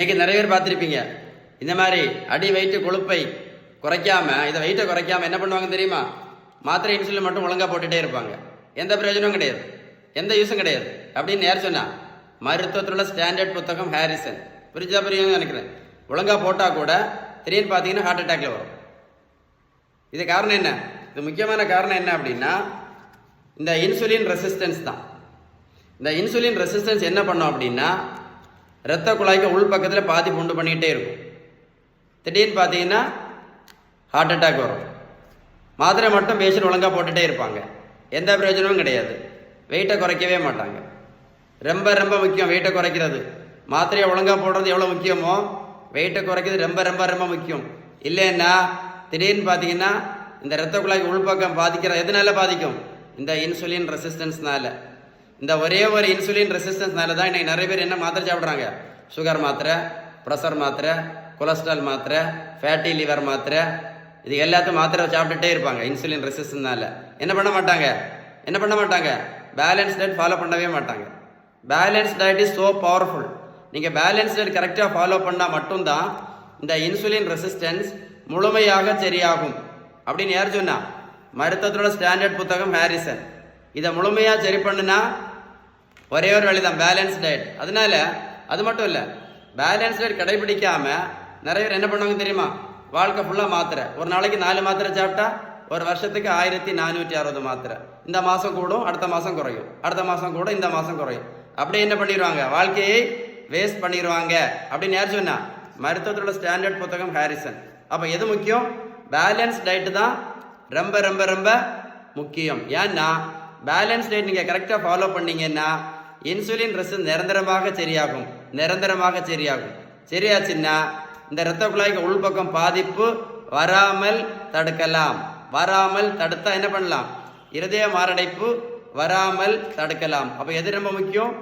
இன்னைக்கு நிறைய பேர் பார்த்துருப்பீங்க, இந்த மாதிரி அடி வயிற்று கொழுப்பை குறைக்காம, இதை வெயிட்டை குறைக்காம என்ன பண்ணுவாங்க தெரியுமா? மாத்திரை இன்சுலின் மட்டும் ஒழுங்காக போட்டுகிட்டே இருப்பாங்க. எந்த பிரயோஜனமும் கிடையாது, எந்த யூஸும் கிடையாது. அப்படின்னு யார் சொன்னா? மருத்துவத்தில் உள்ள ஸ்டாண்டர்ட் புத்தகம் ஹாரிசன். புரியும்னு நினைக்கிறேன். ஒழுங்காக போட்டால் கூட திடீர்னு பார்த்தீங்கன்னா ஹார்ட் அட்டாக்ல வரும். இது காரணம் என்ன? இது முக்கியமான காரணம் என்ன அப்படின்னா, இந்த இன்சுலின் ரெசிஸ்டன்ஸ் தான். இந்த இன்சுலின் ரெசிஸ்டன்ஸ் என்ன பண்ணோம் அப்படின்னா, இரத்த குழாய்க்கு உள் பக்கத்தில் பாதிப்பு உண்டு பண்ணிகிட்டே இருக்கும். திடீர்னு பார்த்தீங்கன்னா ஹார்ட் அட்டாக் வரும். மாத்திரை மட்டும் பேஷண்ட் ஒழுங்காக போட்டுகிட்டே இருப்பாங்க, எந்த பிரயோஜனமும் கிடையாது. வெயிட்டை குறைக்கவே மாட்டாங்க. ரொம்ப ரொம்ப முக்கியம் வெயிட்டை குறைக்கிறது. மாத்திரையை ஒழுங்காக போடுறது எவ்வளோ முக்கியமோ, வெயிட்டை குறைக்கிறது ரொம்ப ரொம்ப ரொம்ப முக்கியம். இல்லைன்னா திடீர்னு பார்த்தீங்கன்னா இந்த இரத்த குழாய்க்கு உள்பக்கம் பாதிக்கிற எதனால பாதிக்கும்? இந்த இன்சுலின் ரெசிஸ்டன்ஸ்னால. இந்த ஒரே ஒரு இன்சுலின் ரெசிஸ்டன்ஸ்னால தான் இன்னைக்கு நிறைய பேர் என்ன மாத்திரை சாப்பிட்றாங்க? சுகர் மாத்திரை, ப்ரெஷர் மாத்திரை, கொலஸ்ட்ரால் மாத்திரை, ஃபேட்டி லிவர் மாத்திரை, இது எல்லாத்தையும் மாத்திரை சாப்பிட்டுட்டே இருப்பாங்க. இன்சுலின் ரெசிஸ்டன்ஸ்னால என்ன பண்ண மாட்டாங்க? பேலன்ஸ் டயட் ஃபாலோ பண்ணவே மாட்டாங்க. Balance diet is so powerful. நீங்கள் பேலன்ஸ் டயட் கரெக்டாக ஃபாலோ பண்ணால் மட்டும்தான் இந்த இன்சுலின் ரெசிஸ்டன்ஸ் முழுமையாக சரியாகும். அப்படின்னு யார் சொன்னா? மருத்துவத்தோட ஸ்டாண்டர்ட் புத்தகம் ஹாரிசன். இதை முழுமையாக சரி பண்ணுனா ஒரே ஒரு வழி தான், பேலன்ஸ் டயட். அதனால அது மட்டும் இல்லை, பேலன்ஸ் டயட் கடைபிடிக்காம நிறைய பேர் என்ன பண்ணுவாங்க தெரியுமா? வாழ்க்கை ஃபுல்லாக மாத்திரை. ஒரு நாளைக்கு 4 மாத்திரை சாப்பிட்டா ஒரு வருஷத்துக்கு 1460 மாத்திரை. இந்த மாதம் கூடும், அடுத்த மாதம் குறையும், அடுத்த மாதம் கூட, இந்த மாதம் குறையும். அப்படியே என்ன பண்ணிடுவாங்க? வாழ்க்கையை வேஸ்ட் பண்ணிடுவாங்க. அப்படின்னு யார் சொன்னா? மருத்துவத்தோட ஸ்டாண்டர்ட் புத்தகம் ஹாரிசன். அப்போ எது முக்கியம்? பேலன்ஸ் டயட்டு தான் ரொம்ப ரொம்ப ரொம்ப முக்கியம். ஏன்னா பேலன்ஸ் டயட் நீங்கள் கரெக்டாக ஃபாலோ பண்ணீங்கன்னா இன்சுலின் ரெசிஸ்டன்ஸ் நிரந்தரமாக சரியாகும். சரியாச்சுன்னா இந்த இரத்த குழாய்க்கு உள்பக்கம் பாதிப்பு வராமல் தடுக்கலாம். வராமல் தடுத்தா என்ன பண்ணலாம்? இருதய மாரடைப்பு வராமல் தடுக்கலாம். அப்போ எது ரொம்ப முக்கியம்?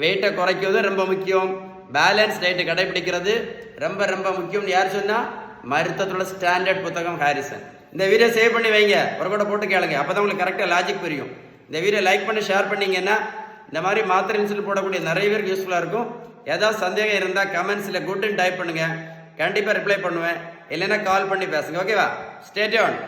வெயிட்டை குறைக்கிறது ரொம்ப முக்கியம். பேலன்ஸ் டயட்டை கடைபிடிக்கிறது ரொம்ப ரொம்ப முக்கியம். யார் சொன்னா? மருத்துவத்தோட ஸ்டாண்டர்ட் புத்தகம் ஹாரிசன். இந்த வீடியோ சேவ் பண்ணி வைங்க, ஒரு கூட போட்டு கேளுங்க, அப்போ தான் உங்களுக்கு கரெக்டாக லாஜிக் புரியும். இந்த வீடியோ லைக் பண்ணி ஷேர் பண்ணீங்கன்னா இந்த மாதிரி மாத்திரை இன்சுலின் போடக்கூடிய நிறைய பேருக்கு யூஸ்ஃபுல்லாக இருக்கும். ஏதாவது சந்தேகம் இருந்தால் கமெண்ட்ஸில் குட்னு டைப் பண்ணுங்கள், கண்டிப்பாக ரிப்ளை பண்ணுவேன். இல்லைன்னா கால் பண்ணி பேசுங்க. ஓகேவா? Stay tuned.